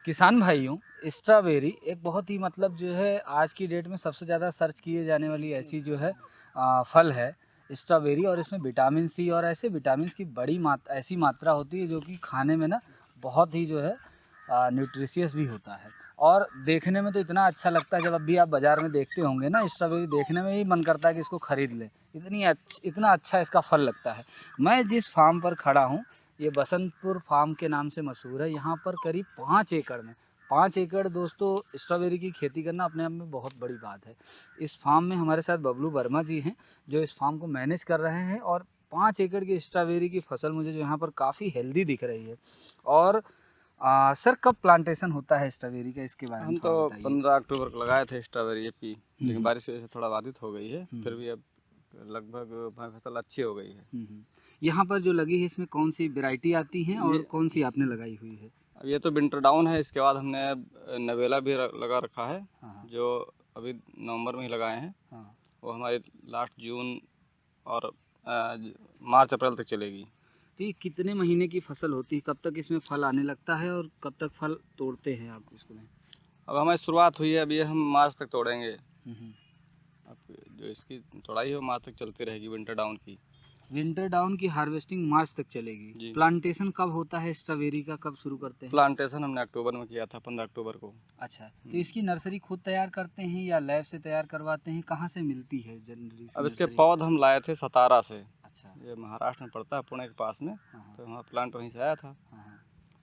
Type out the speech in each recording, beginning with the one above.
किसान भाइयों, स्ट्रॉबेरी एक बहुत ही मतलब जो है आज की डेट में सबसे ज़्यादा सर्च किए जाने वाली ऐसी जो है फल है स्ट्रॉबेरी। और इसमें विटामिन सी और ऐसे विटामिन की बड़ी ऐसी मात्रा होती है जो कि खाने में ना बहुत ही जो है न्यूट्रिशियस भी होता है। और देखने में तो इतना अच्छा लगता है, जब अभी आप बाज़ार में देखते होंगे ना स्ट्रॉबेरी, देखने में ही मन करता है कि इसको ख़रीद लें, इतना अच्छा इसका फल लगता है। मैं जिस फार्म पर खड़ा हूँ ये बसंतपुर फार्म के नाम से मशहूर है। यहाँ पर करीब 5 एकड़ में 5 एकड़ दोस्तों स्ट्रॉबेरी की खेती करना अपने आप में बहुत बड़ी बात है। इस फार्म में हमारे साथ बबलू वर्मा जी हैं जो इस फार्म को मैनेज कर रहे हैं। और 5 एकड़ की स्ट्रॉबेरी की फसल मुझे जो यहाँ पर काफ़ी हेल्दी दिख रही है। और सर कब प्लांटेशन होता है स्ट्रॉबेरी का, इसके बारे में हम थोड़ा तो बताइए। 15 अक्टूबर को लगाए थे स्ट्रॉबेरी एपी, लेकिन बारिश की वजह से थोड़ा बाधित हो गई है। फिर भी अब लगभग फसल अच्छी हो गई है। यहाँ पर जो लगी है इसमें कौन सी वैरायटी आती हैं और ये कौन सी आपने लगाई हुई है? अब ये तो विंटर डाउन है। इसके बाद हमने नवेला भी लगा रखा है, हाँ जो अभी नवंबर में ही लगाए हैं। हाँ। वो हमारी लास्ट जून और मार्च अप्रैल तक चलेगी। तो ये कितने महीने की फसल होती है, कब तक इसमें फल आने लगता है और कब तक फल तोड़ते हैं आप इसको में? अब हमारी शुरुआत हुई है, अभी हम मार्च तक तोड़ेंगे। अब जो इसकी तोड़ाई है मार्च तक चलती रहेगी विंटर डाउन की। विंटर डाउन की हार्वेस्टिंग मार्च तक चलेगी। जी। प्लांटेशन कब होता है स्ट्रॉबेरी का, कब शुरू करते हैं? प्लांटेशन हमने अक्टूबर में किया था, 15 अक्टूबर को। अच्छा, तो इसकी नर्सरी खुद तैयार करते हैं या लैब से तैयार करवाते हैं, कहाँ से मिलती है जनरली अब इसके नर्सरी? पौध हम लाए थे सतारा से। अच्छा। ये महाराष्ट्र में पड़ता है, पुणे के पास में। हाँ तो वहाँ प्लांट वहीं से आया था, हाँ।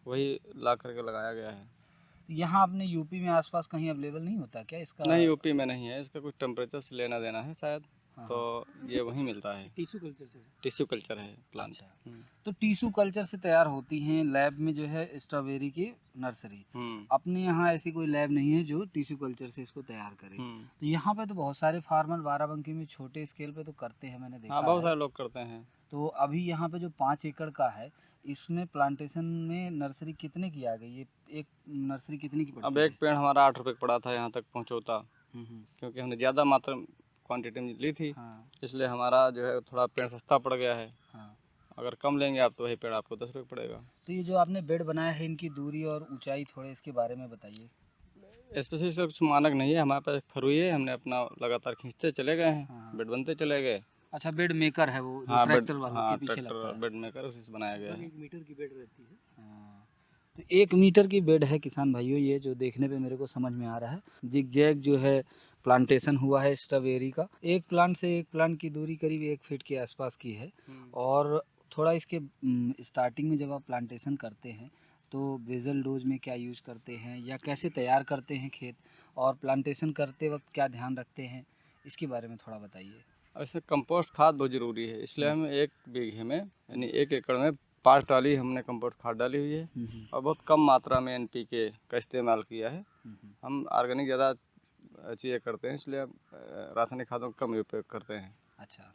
वही ला करके लगाया गया है। तो यहाँ अपने यूपी में आसपास कहीं अवेलेबल नहीं होता क्या इसका? नहीं, यूपी में नहीं है। इसका कुछ टेम्परेचर से लेना देना है शायद। हाँ तो ये वहीं मिलता है। टिश्यू कल्चर से। टिश्यू कल्चर है प्लांट। अच्छा, तो टिश्यू कल्चर से तैयार होती हैं लैब में जो है स्ट्रॉबेरी की नर्सरी। अपने यहाँ ऐसी कोई लैब नहीं है जो टिश्यू कल्चर से इसको तैयार करे। तो यहाँ पे तो बहुत सारे फार्मर बाराबंकी में छोटे स्केल पे तो करते हैं, मैंने देखा हाँ, बहुत है। सारे लोग करते हैं। तो अभी यहाँ पे जो 5 एकड़ का है इसमें प्लांटेशन में नर्सरी कितने की आ गई? ये एक नर्सरी कितने की अब पड़ती है? एक पेड़ हमारा 8 रुपये का पड़ा था यहाँ तक पहुँचौता, क्योंकि हमने ज़्यादा मात्रा क्वांटिटी में ली थी। हाँ इसलिए हमारा जो है थोड़ा पेड़ सस्ता पड़ गया है। हाँ। अगर कम लेंगे आप तो वही पेड़ आपको 10 रुपये पड़ेगा। तो ये जो आपने बेड बनाया है इनकी दूरी और ऊंचाई थोड़े इसके बारे में बताइए। स्पेशली से कुछ मानक नहीं है, हमारे पास एक फरुई है, हमने अपना लगातार खींचते चले गए हैं। हाँ। बेड बनते चले गए। अच्छा, बेड मेकर है वो जो हाँ, बेड, ट्रैक्टर वाला हाँ के पीछे लगता ट्रैक्टर है। बेड मेकर उसी से बनाया गया है। 1 मीटर की बेड रहती है। हाँ, तो 1 मीटर की बेड है किसान भाइयों, ये जो देखने पे मेरे को समझ में आ रहा है। जिगजैग जो है प्लांटेशन हुआ है स्ट्रॉबेरी का। एक प्लांट से एक प्लांट की दूरी करीब 1 फीट के आसपास की है। और थोड़ा इसके स्टार्टिंग में जब आप प्लांटेशन करते हैं तो बेसल डोज में क्या यूज करते हैं या कैसे तैयार करते हैं खेत, और प्लांटेशन करते वक्त क्या ध्यान रखते हैं, इसके बारे में थोड़ा बताइए। और इसमें कंपोस्ट खाद बहुत ज़रूरी है, इसलिए हम 1 बीघे में यानी 1 एकड़ में 5 ट्राली हमने कंपोस्ट खाद डाली हुई है। और बहुत कम मात्रा में NPK का इस्तेमाल किया है। हम ऑर्गेनिक ज़्यादा चीज़ें करते हैं, इसलिए रासायनिक खादों का कम उपयोग करते हैं। अच्छा,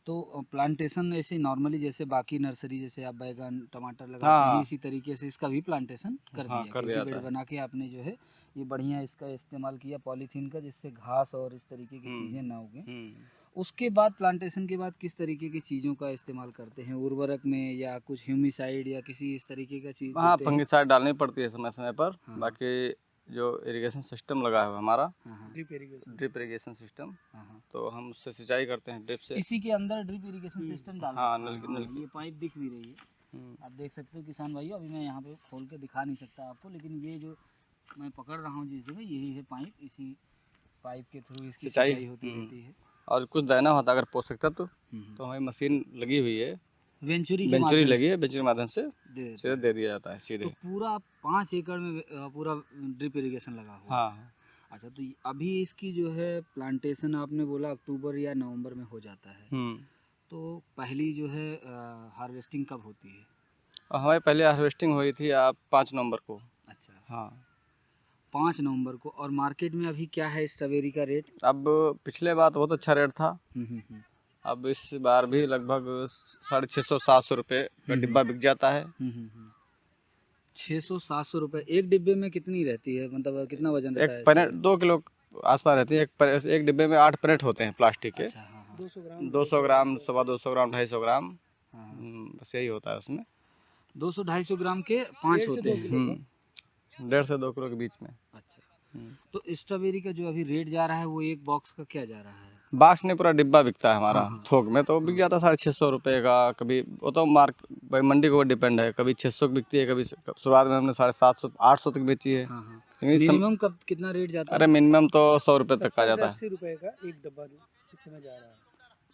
तो प्लांटेशन ऐसे नॉर्मली जैसे बाकी नर्सरी जैसे आप बैगन टमाटर लगाते हैं इसी तरीके से इसका भी प्लांटेशन कर हाँ, दिया, कर दिया क्योंकि जाता बेड है। बना के आपने जो है ये बढ़िया इसका इस्तेमाल किया पॉलीथीन का, जिससे घास और इस तरीके की चीज़ें ना उगें। उसके बाद प्लांटेशन के बाद किस तरीके की चीज़ों का इस्तेमाल करते हैं, उर्वरक में या कुछ ह्यूमिसाइड या किसी इस तरीके का चीज़ हाँ, देते हैं? फंगिसाइड डालनी पड़ती है समय समय पर। हाँ। बाकी जो इरिगेशन सिस्टम लगा है हमारा, ड्रिप इरिगेशन सिस्टम, इरीगेशन। तो हम उससे सिंचाई करते हैं ड्रिप से। इसी के अंदर ड्रिप इरिगेशन सिस्टम डाल हाँ, रखा है। नल की। ये पाइप दिख भी रही है, आप देख सकते हो किसान भाइयों। अभी मैं यहाँ पे खोल के दिखा नहीं सकता आपको, लेकिन ये जो मैं पकड़ रहा हूँ जिस जगह, यही है पाइप। इसी पाइप के थ्रू इसकी सिंचाई होती रहती है। और कुछ देना होता है अगर पोषक तत्व, तो हमारी मशीन लगी हुई है, वेंचुरी के वेंचुरी माध्यम लगी से है, वेंचुरी के माध्यम से दे देते सीधे हैं। दे दिया जाता है सीधे। तो पूरा 5 एकड़ में पूरा ड्रिप इरिगेशन लगा हुआ है। हाँ, अच्छा, तो अभी इसकी जो है प्लांटेशन आपने बोला अक्टूबर या नवंबर में हो जाता है, तो पहली जो है हार्वेस्टिंग कब होती है? और हमारी पहले हार्वेस्टिंग हुई थी आप 5 नवंबर को। अच्छा, हाँ, 5 नवंबर को। और मार्केट में अभी क्या है स्ट्रॉबेरी का रेट? अब पिछले बार तो बहुत अच्छा रेट था। अब इस बार भी लगभग 650-700 रुपये का डिब्बा बिक जाता है। 600-700 रुपये एक डिब्बे में कितनी रहती है, मतलब कितना वजन रहता है? एक पनेट 2 किलो आसपास रहती है। एक डिब्बे में 8 पनेट होते हैं प्लास्टिक के। अच्छा, हाँ हाँ। 200 ग्राम, सवा 200 ग्राम, 250 ग्राम, हाँ, बस यही होता है उसमें। 200-250 ग्राम के 5 होते हैं। 1.5 से 2 किलो के बीच में। अच्छा, तो स्ट्रॉबेरी का जो अभी रेट जा रहा है वो एक बॉक्स का क्या जा रहा है? बॉक्स नहीं, पूरा डिब्बा बिकता है हमारा। हाँ, हाँ। थोक में तो बिक जाता है 650 रुपये का, कभी वो तो भाई मंडी के ऊपर डिपेंड है, कभी 600 की बिकती है, कभी शुरुआत में हमने 750 800 तक बेची है। हाँ, हाँ। क्योंकि मिनिमम कब कितना रेट जाता अरे है? मिनिमम तो 100 रुपये तक का जाता है। 80 रुपए का एक डब्बा इस समय जा रहा है।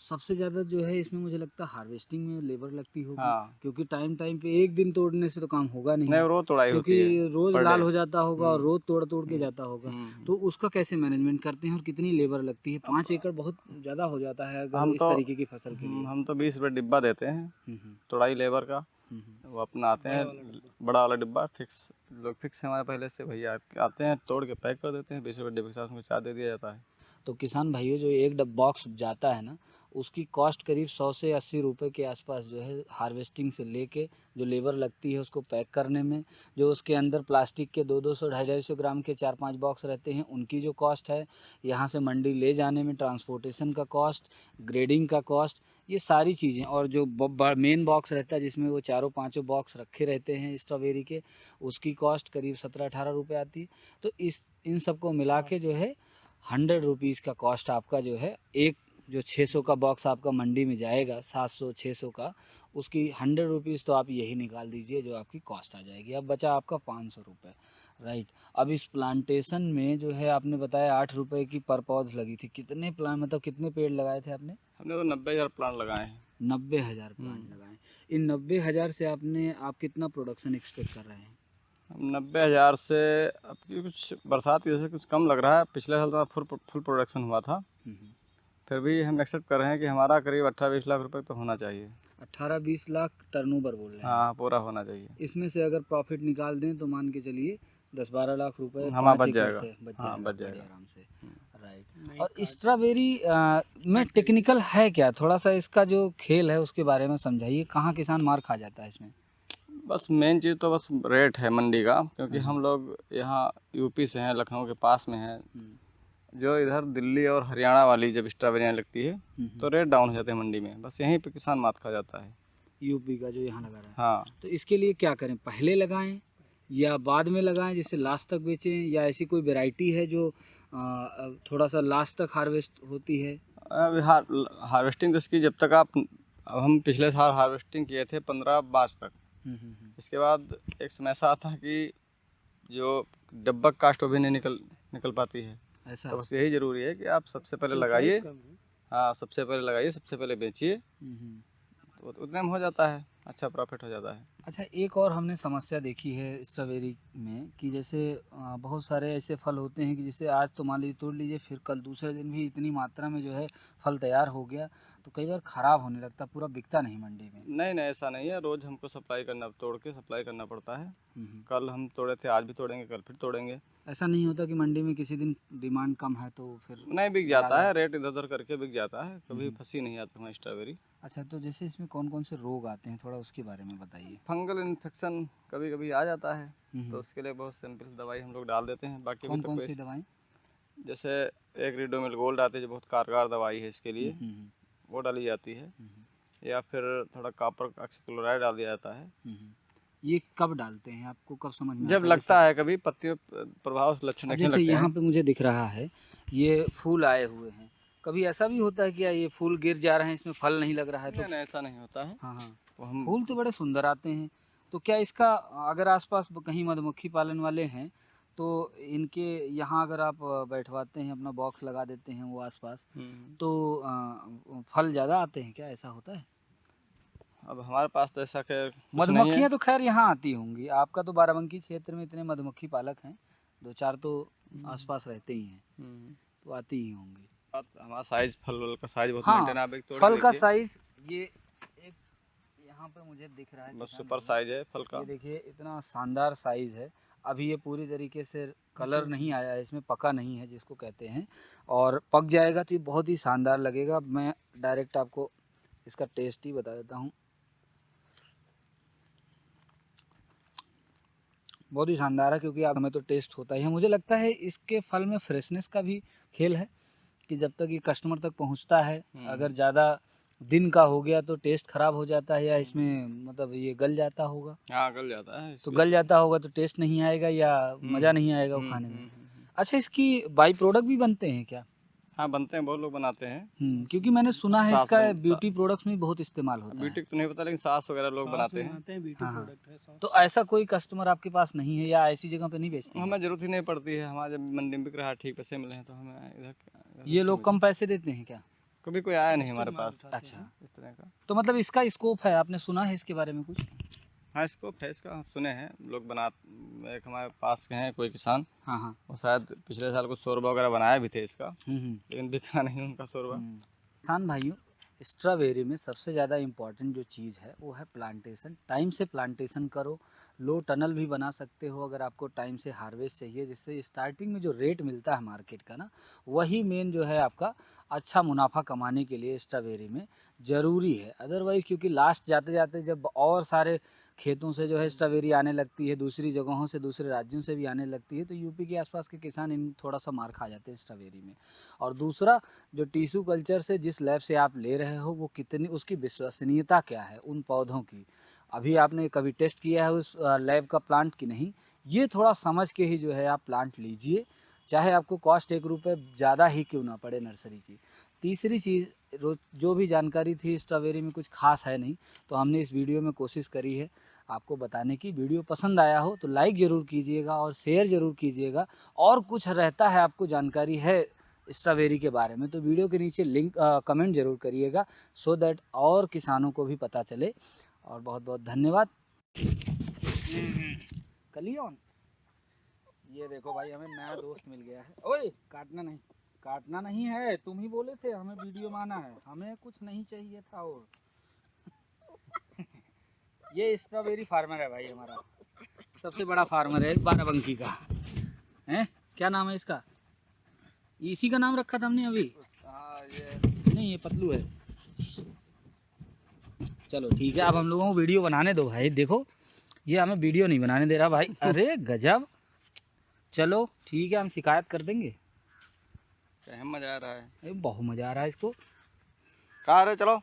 सबसे ज़्यादा जो है इसमें मुझे लगता है हार्वेस्टिंग में लेबर लगती होगी, हाँ, क्योंकि टाइम टाइम पे एक दिन तोड़ने से तो काम होगा नहीं, नहीं रोज तोड़ाई होती क्योंकि है रोज पर लाल डे। हो जाता होगा और रोज तोड़ तोड़ के जाता होगा। तो उसका कैसे मैनेजमेंट करते हैं और कितनी लेबर लगती है? 5 एकड़ बहुत ज़्यादा हो जाता है अगर हम इस तो तरीके की फसल के लिए। हम तो 20 रुपये डिब्बा देते हैं हम्म, तोड़ाई लेबर का। हम्म। वो अपना आते हैं, बड़ा वाला डिब्बा फिक्स, लोग फिक्स है हमारे पहले से, भैया आते हैं तोड़ के पैक कर देते हैं, 20 रुपये डिब्बे के साथ उनको चार्ज दे दिया जाता है। तो किसान भाइयों, जो एक डब बॉक्स जाता है ना, उसकी कॉस्ट करीब 100 से 80 रुपए के आसपास जो है, हार्वेस्टिंग से लेके जो लेबर लगती है उसको पैक करने में, जो उसके अंदर प्लास्टिक के 200 250 ग्राम के 4-5 बॉक्स रहते हैं उनकी जो कॉस्ट है, यहाँ से मंडी ले जाने में ट्रांसपोर्टेशन का कॉस्ट, ग्रेडिंग का कॉस्ट, ये सारी चीज़ें, और जो मेन बॉक्स रहता है जिसमें वो 4-5 बॉक्स रखे रहते हैं स्ट्रॉबेरी के, उसकी कॉस्ट करीब 17-18 रुपये आती है। तो इन सबको मिला के जो है 100 रुपीज़ का कॉस्ट आपका जो है, एक जो 600 का बॉक्स आपका मंडी में जाएगा 700-600 का, उसकी 100 रुपीज़ तो आप यही निकाल दीजिए जो आपकी कॉस्ट आ जाएगी। अब बचा आपका 500 रुपये, राइट। अब इस प्लांटेशन में जो है आपने बताया 8 रुपये की पर पौध लगी थी, कितने प्लांट, मतलब कितने पेड़ लगाए थे आपने? हमने तो 90,000 प्लांट लगाए हैं। 90,000 प्लांट लगाए। इन 90,000 से आप कितना प्रोडक्शन एक्सपेक्ट कर रहे हैं? हम 90,000 से, अब की कुछ बरसात की वजह से कुछ कम लग रहा है, पिछले साल तो फुल प्रोडक्शन हुआ था, फिर भी हम एक्सेप्ट कर रहे हैं कि हमारा करीब 18-20 लाख रुपए तो होना चाहिए। 18-20 लाख टर्नओवर बोल रहे हैं? हाँ, पूरा होना चाहिए। इसमें से अगर प्रॉफिट निकाल दें तो मान के चलिए 10-12 लाख रुपए हमारा 5 बच एकड़ जाएगा। से बच हाँ, जाएगा बच बड़े जाएगा। आराम से, राइट। और स्ट्रॉबेरी में टेक्निकल है क्या, थोड़ा सा इसका जो खेल है उसके बारे में समझाइए, कहाँ किसान मार खा जाता है इसमें? बस मेन चीज़ तो बस रेट है मंडी का, क्योंकि हम लोग यहाँ यूपी से हैं, लखनऊ के पास में हैं। जो इधर दिल्ली और हरियाणा वाली जब स्ट्रॉबेरियाँ लगती है तो रेट डाउन हो जाते हैं मंडी में, बस यहीं पे किसान मात खा जाता है। यूपी का जो यहाँ लगा रहा है, हाँ, तो इसके लिए क्या करें, पहले लगाएं या बाद में लगाएं जिससे लास्ट तक बेचें, या ऐसी कोई वैरायटी है जो थोड़ा सा लास्ट तक हार्वेस्ट होती है? अभी हार्वेस्टिंग तो इसकी जब तक अब हम पिछले साल हार्वेस्टिंग किए थे 15 मार्च तक। इसके बाद एक समय ऐसा आता है कि जो डब्बा कास्ट वो भी नहीं निकल पाती है। ऐसा तो बस यही ज़रूरी है कि आप सबसे पहले लगाइए। हाँ, सबसे पहले लगाइए, सबसे पहले बेचिए, तो उतने में हो जाता है, अच्छा प्रॉफिट हो जाता है। अच्छा, एक और हमने समस्या देखी है स्ट्रॉबेरी में कि जैसे बहुत सारे ऐसे फल होते हैं कि जैसे आज तो मान लीजिए तोड़ लीजिए, फिर कल दूसरे दिन भी इतनी मात्रा में जो है फल तैयार हो गया, तो कई बार ख़राब होने लगता, पूरा बिकता नहीं मंडी में। नहीं, ऐसा नहीं है, रोज़ हमको तोड़ के सप्लाई करना पड़ता है। कल हम तोड़े थे, आज भी तोड़ेंगे, कल फिर तोड़ेंगे। ऐसा नहीं होता कि मंडी में किसी दिन डिमांड कम है तो फिर नहीं, बिक जाता है, रेट इधर उधर करके बिक जाता है, कभी फंसी नहीं आती हमारी स्ट्रॉबेरी। अच्छा, तो जैसे इसमें कौन कौन से रोग आते हैं, थोड़ा उसके बारे में बताइए। फंगल इन्फेक्शन कभी कभी आ जाता है, तो उसके लिए बहुत सिंपल दवाई हम लोग डाल देते हैं। बाकी कौन भी तो कौन कोई, सी दवाएं? जैसे एक रिडोमिल गोल्ड आती है जो बहुत कारगर दवाई है इसके लिए, वो डाली जाती है, या फिर थोड़ा कॉपर ऑक्सीक्लोराइड डाल दिया जाता है। ये कब डालते हैं, आपको कब समझ में जब आता है? लगता है कभी पत्तियों प्रभाव से लक्षण दिखने जैसे लगते यहाँ हैं। पे मुझे दिख रहा है ये फूल आए हुए हैं, कभी ऐसा भी होता है कि ये फूल गिर जा रहे हैं, इसमें फल नहीं लग रहा है तो? नहीं, ऐसा नहीं होता है। हाँ, हाँ, वो हम फूल तो बड़े सुंदर आते हैं। तो क्या इसका, अगर आसपास कहीं मधुमक्खी पालन वाले हैं तो इनके यहाँ अगर आप बैठवाते हैं, अपना बॉक्स लगा देते हैं वो आसपास, तो फल ज़्यादा आते हैं क्या, ऐसा होता है? अब हमारे पास तो ऐसा खैर कुछ नहीं है। मधुमक्खियाँ तो खैर यहाँ आती होंगी, आपका तो बाराबंकी क्षेत्र में इतने मधुमक्खी पालक हैं, 2-4 तो आसपास रहते ही हैं, तो आती ही होंगी। हमारा साइज, फल का साइज बहुत हाँ, मेंटेन, आप एक तोड़ फल का लीजिए। साइज ये एक यहाँ पे मुझे दिख रहा है, बस किसान सुपर भैया, साइज है फल का। ये देखिए इतना शानदार साइज है। अभी ये पूरी तरीके से कलर नहीं आया है, इसमें पका नहीं है जिसको कहते हैं, और पक जाएगा तो ये बहुत ही शानदार लगेगा। मैं डायरेक्ट आपको इसका टेस्ट ही बता देता हूँ, बहुत ही शानदार है, क्योंकि आप हमें तो टेस्ट होता ही है। मुझे लगता है इसके फल में फ्रेशनेस का भी खेल है कि जब तक ये कस्टमर तक पहुंचता है, अगर ज़्यादा दिन का हो गया तो टेस्ट खराब हो जाता है, या इसमें मतलब ये गल जाता होगा? हाँ गल जाता है तो गल जाता होगा तो टेस्ट नहीं आएगा या मज़ा नहीं आएगा वो खाने में। अच्छा, इसकी बाई प्रोडक्ट भी बनते हैं क्या? हाँ बनते हैं, बहुत लोग बनाते हैं। क्योंकि मैंने सुना है सास इसका बन- ब्यूटी प्रोडक्ट्स में बहुत इस्तेमाल होता है। ब्यूटी तो नहीं पता, लेकिन सास वगैरह लोग सॉस बनाते हैं। बनाते हैं, ब्यूटी हाँ, हाँ। प्रोडक्ट है सॉस। तो ऐसा कोई कस्टमर आपके पास नहीं है या ऐसी जगह पे नहीं बेचते हैं? हमें जरूरत ही नहीं पड़ती है, हमारे जब मंडी में बिक रहा है, ठीक पैसे मिले हैं तो हमें इधर ये लोग कम पैसे देते हैं क्या? कभी कोई आया नहीं हमारे माल पास उठाते अच्छा, हैं। इस तरह का। तो मतलब इसका स्कोप है, आपने सुना है इसके बारे में कुछ? हाँ इसको फेस का सुने हैं लोग बना, एक हमारे पास के हैं कोई किसान, हाँ, हाँ। वो शायद पिछले साल कुछ शोरबा वगैरह बनाया भी थे इसका, हम्म। लेकिन बिका नहीं उनका शोरबा। किसान भाइयों, स्ट्रॉबेरी में सबसे ज़्यादा इम्पॉर्टेंट जो चीज़ है वो है प्लांटेशन। टाइम से प्लांटेशन करो। लो टनल भी बना सकते हो अगर आपको टाइम से हार्वेस्ट चाहिए, जिससे स्टार्टिंग में जो रेट मिलता है मार्केट का ना, वही मेन जो है आपका अच्छा मुनाफा कमाने के लिए स्ट्रॉबेरी में ज़रूरी है। अदरवाइज़ क्योंकि लास्ट जाते जाते जब और सारे खेतों से जो है स्ट्रॉबेरी आने लगती है, दूसरी जगहों से, दूसरे राज्यों से भी आने लगती है, तो यूपी के आसपास के किसान इन थोड़ा सा मार खा जाते हैं स्ट्रॉबेरी में। और दूसरा, जो टिश्यू कल्चर से जिस लैब से आप ले रहे हो वो कितनी, उसकी विश्वसनीयता क्या है उन पौधों की, अभी आपने कभी टेस्ट किया है उस लैब का प्लांट की नहीं, ये थोड़ा समझ के ही जो है आप प्लांट लीजिए, चाहे आपको कॉस्ट 1 रुपये ज़्यादा ही क्यों ना पड़े नर्सरी की। तीसरी चीज़, जो भी जानकारी थी स्ट्रॉबेरी में कुछ खास है नहीं, तो हमने इस वीडियो में कोशिश करी है आपको बताने की। वीडियो पसंद आया हो तो लाइक ज़रूर कीजिएगा और शेयर ज़रूर कीजिएगा। और कुछ रहता है आपको जानकारी है स्ट्रॉबेरी के बारे में तो वीडियो के नीचे लिंक कमेंट ज़रूर करिएगा, सो दैट और किसानों को भी पता चले। और बहुत बहुत धन्यवाद। कलिए ऑन। ये देखो भाई, हमें नया दोस्त मिल गया है। ओए काटना नहीं है, तुम ही बोले थे हमें वीडियो में आना है, हमें कुछ नहीं चाहिए था। और ये स्ट्रॉबेरी फार्मर है भाई हमारा, सबसे बड़ा फार्मर है बाराबंकी का। हैं, क्या नाम है इसका? इसी का नाम रखा था हमने अभी। हाँ ये नहीं, ये पतलू है। चलो ठीक है, अब हम लोगों को वीडियो बनाने दो भाई। देखो ये हमें वीडियो नहीं बनाने दे रहा भाई। अरे गजब। चलो ठीक है, हम शिकायत कर देंगे। क्या मजा आ रहा है, बहुत मज़ा आ रहा है इसको। कहाँ रहे चलो।